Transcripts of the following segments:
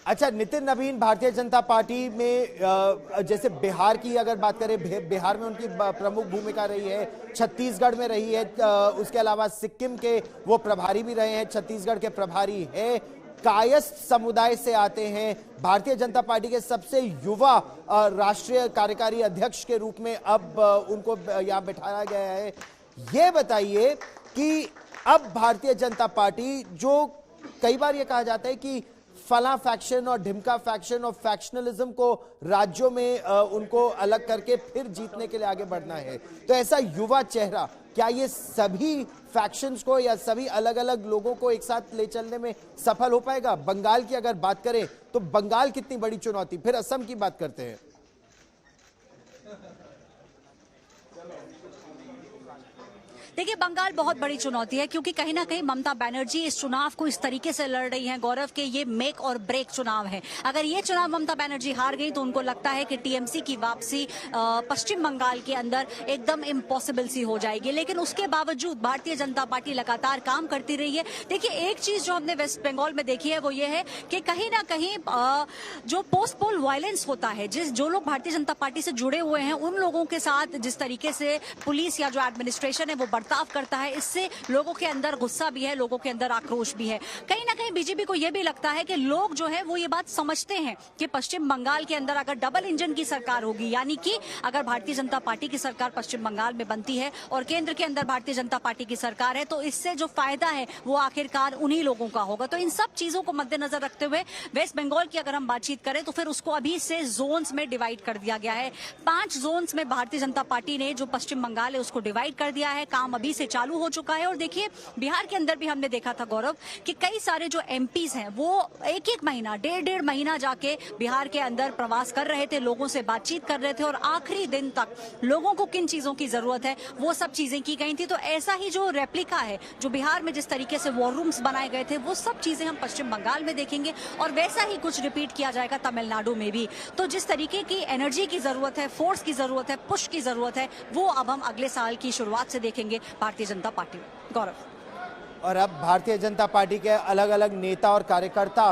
अच्छा नितिन नवीन, भारतीय जनता पार्टी में जैसे बिहार की अगर बात करें, बिहार में उनकी प्रमुख भूमिका रही है, छत्तीसगढ़ में रही है, उसके अलावा सिक्किम के वो प्रभारी भी रहे हैं, छत्तीसगढ़ के प्रभारी है, कायस्थ समुदाय से आते हैं, भारतीय जनता पार्टी के सबसे युवा राष्ट्रीय कार्यकारी अध्यक्ष के रूप में अब उनको यहाँ बैठाया गया है। ये बताइए कि अब भारतीय जनता पार्टी, जो कई बार ये कहा जाता है कि फला फैक्शन और ढिमका फैक्शन और फैक्शनलिज्म को राज्यों में उनको अलग करके फिर जीतने के लिए आगे बढ़ना है, तो ऐसा युवा चेहरा क्या ये सभी फैक्शंस को या सभी अलग अलग लोगों को एक साथ ले चलने में सफल हो पाएगा? बंगाल की अगर बात करें तो बंगाल कितनी बड़ी चुनौती, फिर असम की बात करते हैं। देखिए, बंगाल बहुत बड़ी चुनौती है क्योंकि कहीं ना कहीं ममता बनर्जी इस चुनाव को इस तरीके से लड़ रही हैं गौरव के ये मेक और ब्रेक चुनाव है। अगर ये चुनाव ममता बनर्जी हार गई तो उनको लगता है कि टीएमसी की वापसी पश्चिम बंगाल के अंदर एकदम इम्पॉसिबल सी हो जाएगी। लेकिन उसके बावजूद भारतीय जनता पार्टी लगातार काम करती रही है। देखिए, एक चीज जो हमने वेस्ट बंगाल में देखी है वो ये है कि कहीं ना कहीं जो पोस्ट पोल वायलेंस होता है, जो लोग भारतीय जनता पार्टी से जुड़े हुए हैं उन लोगों के साथ जिस तरीके से पुलिस या जो एडमिनिस्ट्रेशन है वो बर्ताव करता है, इससे लोगों के अंदर गुस्सा भी है, लोगों के अंदर आक्रोश भी है। कहीं ना कहीं बीजेपी को यह भी लगता है कि लोग जो है वो ये बात समझते हैं कि पश्चिम बंगाल के अंदर अगर डबल इंजन की सरकार होगी, यानी कि अगर भारतीय जनता पार्टी की सरकार पश्चिम बंगाल में बनती है और केंद्र के अंदर भारतीय जनता पार्टी की सरकार है, तो इससे जो फायदा है वो आखिरकार उन्हीं लोगों का होगा। तो इन सब चीजों को मद्देनजर रखते हुए वेस्ट बंगाल की अगर हम बातचीत करें तो फिर उसको अभी से जोन्स में डिवाइड कर दिया गया है। 5 जोन्स में भारतीय जनता पार्टी ने जो पश्चिम बंगाल है उसको डिवाइड कर दिया है। काम अभी से चालू हो चुका है। और देखिए, बिहार के अंदर भी हमने देखा था गौरव कि कई सारे जो एमपीज हैं वो एक महीना, डेढ़ महीना जाके बिहार के अंदर प्रवास कर रहे थे, लोगों से बातचीत कर रहे थे और आखिरी दिन तक लोगों को किन चीजों की जरूरत है वो सब चीजें की गई थी। तो ऐसा ही जो रेप्लिका है, जो बिहार में जिस तरीके से वॉर रूम्स बनाए गए थे, वो सब चीजें हम पश्चिम बंगाल में देखेंगे और वैसा ही कुछ रिपीट किया जाएगा तमिलनाडु में भी। तो जिस तरीके की एनर्जी की जरूरत है, फोर्स की जरूरत है, पुश की जरूरत है, वो अब हम अगले साल की शुरुआत से देखेंगे भारतीय जनता पार्टी। गौरव, और अब भारतीय जनता पार्टी के अलग अलग नेता और कार्यकर्ता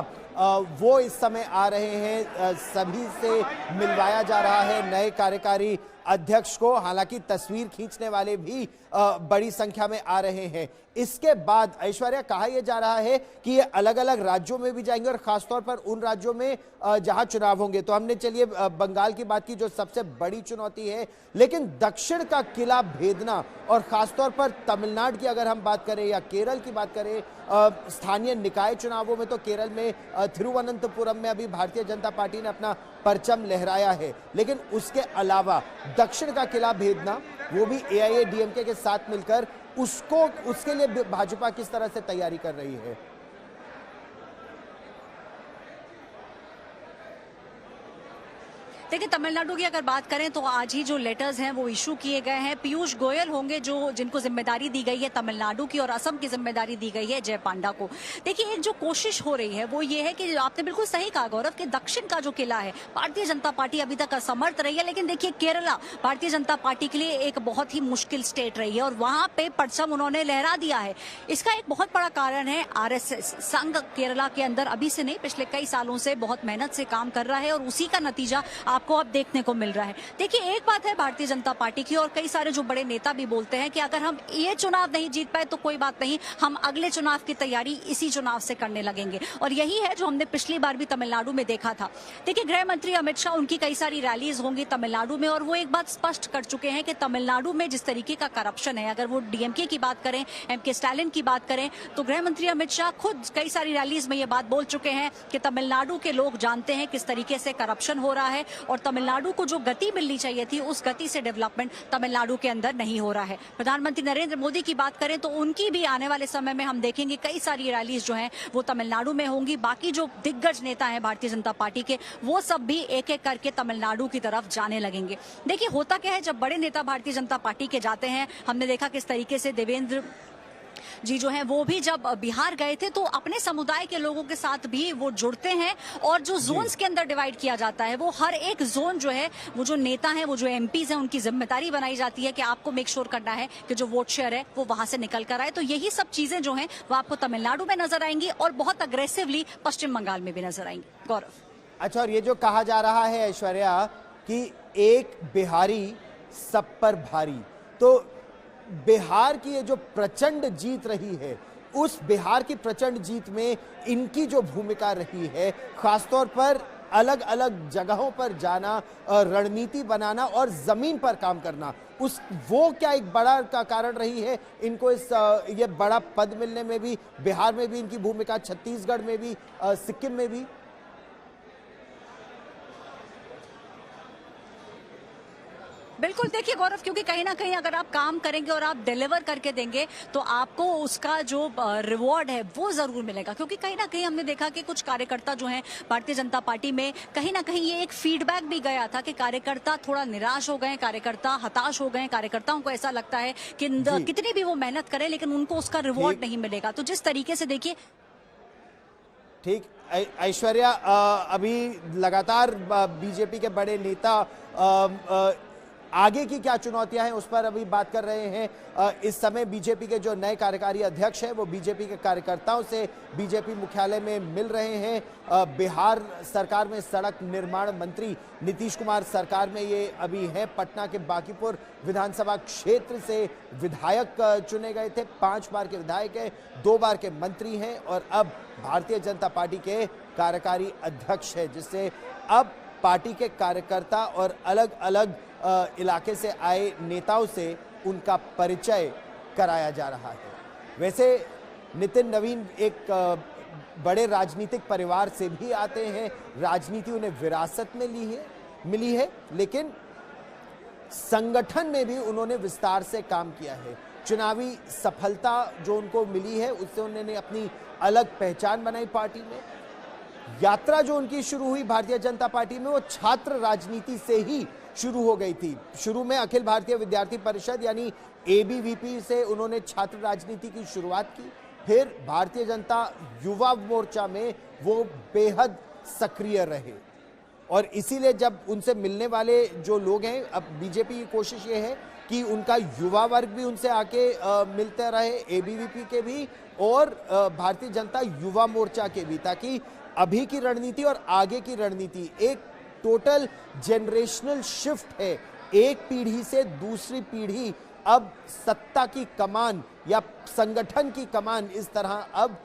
वो इस समय आ रहे हैं, सभी से मिलवाया जा रहा है नए कार्यकारी अध्यक्ष को। हालांकि तस्वीर खींचने वाले भी बड़ी संख्या में आ रहे हैं। इसके बाद ऐश्वर्या, कहा यह जा रहा है कि ये अलग अलग राज्यों में भी जाएंगे और खासतौर पर उन राज्यों में जहां चुनाव होंगे। तो हमने चलिए बंगाल की बात की जो सबसे बड़ी चुनौती है, लेकिन दक्षिण का किला भेदना और खासतौर पर तमिलनाडु की अगर हम बात करें या केरल की बात करें, स्थानीय निकाय चुनावों में तो केरल में थिरुवनंतपुरम में अभी भारतीय जनता पार्टी ने अपना परचम लहराया है, लेकिन उसके अलावा दक्षिण का किला भेदना, वो भी एआईएडीएमके के साथ मिलकर, उसके लिए भाजपा किस तरह से तैयारी कर रही है? देखिए, तमिलनाडु की अगर बात करें तो आज ही जो लेटर्स हैं वो इशू किए गए हैं। पीयूष गोयल होंगे जिनको जिम्मेदारी दी गई है तमिलनाडु की, और असम की जिम्मेदारी दी गई है जय पांडा को। देखिए, एक जो कोशिश हो रही है वो ये है कि आपने बिल्कुल सही कहा गौरव कि दक्षिण का जो किला है, भारतीय जनता पार्टी अभी तक असमर्थ रही है। लेकिन देखिए, केरला भारतीय जनता पार्टी के लिए एक बहुत ही मुश्किल स्टेट रही है और वहां पे परचम उन्होंने लहरा दिया है। इसका एक बहुत बड़ा कारण है आरएसएस। संघ केरला के अंदर अभी से नहीं, पिछले कई सालों से बहुत मेहनत से काम कर रहा है और उसी का नतीजा आपको अब देखने को मिल रहा है। देखिए, एक बात है भारतीय जनता पार्टी की, और कई सारे जो बड़े नेता भी बोलते हैं कि अगर हम ये चुनाव नहीं जीत पाए तो कोई बात नहीं, हम अगले चुनाव की तैयारी इसी चुनाव से करने लगेंगे। और यही है जो हमने पिछली बार भी तमिलनाडु में देखा था। देखिए, गृह मंत्री अमित शाह, उनकी कई सारी रैलीज होंगी तमिलनाडु में और वो एक बात स्पष्ट कर चुके हैं कि तमिलनाडु में जिस तरीके का करप्शन है, अगर वो डीएमके की बात करें, एमके स्टालिन की बात करें, तो गृह मंत्री अमित शाह खुद कई सारी रैलीज में ये बात बोल चुके हैं कि तमिलनाडु के लोग जानते हैं किस तरीके से करप्शन हो रहा है और तमिलनाडु को जो गति मिलनी चाहिए थी उस गति से डेवलपमेंट तमिलनाडु के अंदर नहीं हो रहा है। प्रधानमंत्री नरेंद्र मोदी की बात करें तो उनकी भी आने वाले समय में हम देखेंगे कई सारी रैलीज जो हैं वो तमिलनाडु में होंगी। बाकी जो दिग्गज नेता हैं भारतीय जनता पार्टी के, वो सब भी एक एक करके तमिलनाडु की तरफ जाने लगेंगे। देखिए, होता क्या है, जब बड़े नेता भारतीय जनता पार्टी के जाते हैं, हमने देखा किस तरीके से देवेंद्र जी जो है वो भी जब बिहार गए थे तो अपने समुदाय के लोगों के साथ भी वो जुड़ते हैं, और जो जोन्स के अंदर डिवाइड किया जाता है वो हर एक जोन जो है वो जो नेता है, वो जो एमपीज हैं, उनकी जिम्मेदारी बनाई जाती है कि आपको मेक श्योर करना है कि जो वोट शेयर है वो वहां से निकल कर आए। तो यही सब चीजें जो हैं वो आपको तमिलनाडु में नजर आएंगी और बहुत अग्रेसिवली पश्चिम बंगाल में भी नजर आएंगी। गौरव, अच्छा, और ये जो कहा जा रहा है ऐश्वर्या कि एक बिहारी सब पर भारी, तो बिहार की ये जो प्रचंड जीत रही है, उस बिहार की प्रचंड जीत में इनकी जो भूमिका रही है, खासतौर पर अलग अलग जगहों पर जाना, रणनीति बनाना और जमीन पर काम करना, वो क्या एक बड़ा का कारण रही है इनको इस ये बड़ा पद मिलने में भी? बिहार में भी इनकी भूमिका, छत्तीसगढ़ में भी, सिक्किम में भी। बिल्कुल देखिए गौरव, क्योंकि कहीं ना कहीं अगर आप काम करेंगे और आप डिलीवर करके देंगे तो आपको उसका जो रिवॉर्ड है वो जरूर मिलेगा। क्योंकि कहीं ना कहीं हमने देखा कि कुछ कार्यकर्ता जो हैं भारतीय जनता पार्टी में, कहीं ना कहीं ये एक फीडबैक भी गया था कि कार्यकर्ता थोड़ा निराश हो गए, कार्यकर्ता हताश हो गए, कार्यकर्ताओं को ऐसा लगता है कि कितनी भी वो मेहनत करें लेकिन उनको उसका रिवॉर्ड नहीं मिलेगा। तो जिस तरीके से देखिए, ठीक ऐश्वर्या, अभी लगातार बीजेपी के बड़े नेता आगे की क्या चुनौतियां हैं उस पर अभी बात कर रहे हैं। इस समय बीजेपी के जो नए कार्यकारी अध्यक्ष हैं वो बीजेपी के कार्यकर्ताओं से बीजेपी मुख्यालय में मिल रहे हैं। बिहार सरकार में सड़क निर्माण मंत्री नीतीश कुमार सरकार में ये अभी है। पटना के बांकीपुर विधानसभा क्षेत्र से विधायक चुने गए थे, 5 बार के विधायक हैं, 2 बार के मंत्री हैं और अब भारतीय जनता पार्टी के कार्यकारी अध्यक्ष है, जिससे अब पार्टी के कार्यकर्ता और अलग अलग इलाके से आए नेताओं से उनका परिचय कराया जा रहा है। वैसे नितिन नवीन एक बड़े राजनीतिक परिवार से भी आते हैं, राजनीति उन्हें विरासत में मिली है, लेकिन संगठन में भी उन्होंने विस्तार से काम किया है। चुनावी सफलता जो उनको मिली है उससे उन्होंने अपनी अलग पहचान बनाई पार्टी में। यात्रा जो उनकी शुरू हुई भारतीय जनता पार्टी में वो छात्र राजनीति से ही शुरू हो गई थी। शुरू में अखिल भारतीय विद्यार्थी परिषद यानी एबीवीपी से उन्होंने छात्र राजनीति की शुरुआत की, फिर भारतीय जनता युवा मोर्चा में वो बेहद सक्रिय रहे और इसीलिए जब उनसे मिलने वाले जो लोग हैं, अब बीजेपी की कोशिश ये है कि उनका युवा वर्ग भी उनसे आके मिलते रहे, एबीवीपी के भी और भारतीय जनता युवा मोर्चा के भी, ताकि अभी की रणनीति और आगे की रणनीति एक टोटल जनरेशनल शिफ्ट है। एक पीढ़ी से दूसरी पीढ़ी अब सत्ता की कमान या संगठन की कमान इस तरह अब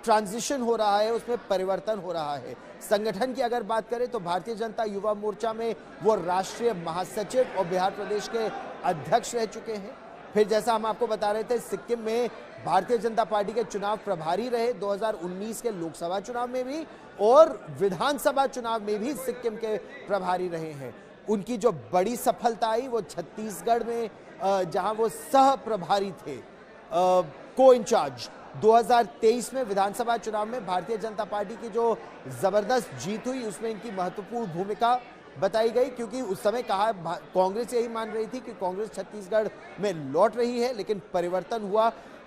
ट्रांजिशन हो रहा है, उसमें परिवर्तन हो रहा है। संगठन की अगर बात करें तो भारतीय जनता युवा मोर्चा में वो राष्ट्रीय महासचिव और बिहार प्रदेश के अध्यक्ष रह चुके हैं। फिर जैसा हम आपको बता रहे थे, सिक्किम में भारतीय जनता पार्टी के चुनाव प्रभारी रहे 2019 के लोकसभा चुनाव में भी और विधानसभा चुनाव में भी सिक्किम के प्रभारी रहे हैं। उनकी जो बड़ी सफलता आई वो छत्तीसगढ़ में, जहां वो सह प्रभारी थे, को इंचार्ज। 2023 में विधानसभा चुनाव में भारतीय जनता पार्टी की जो जबरदस्त जीत हुई उसमें इनकी महत्वपूर्ण भूमिका बताई गई, क्योंकि उस समय कहा कांग्रेस यही मान रही थी कि कांग्रेस छत्तीसगढ़ में लौट रही है, लेकिन परिवर्तन हुआ।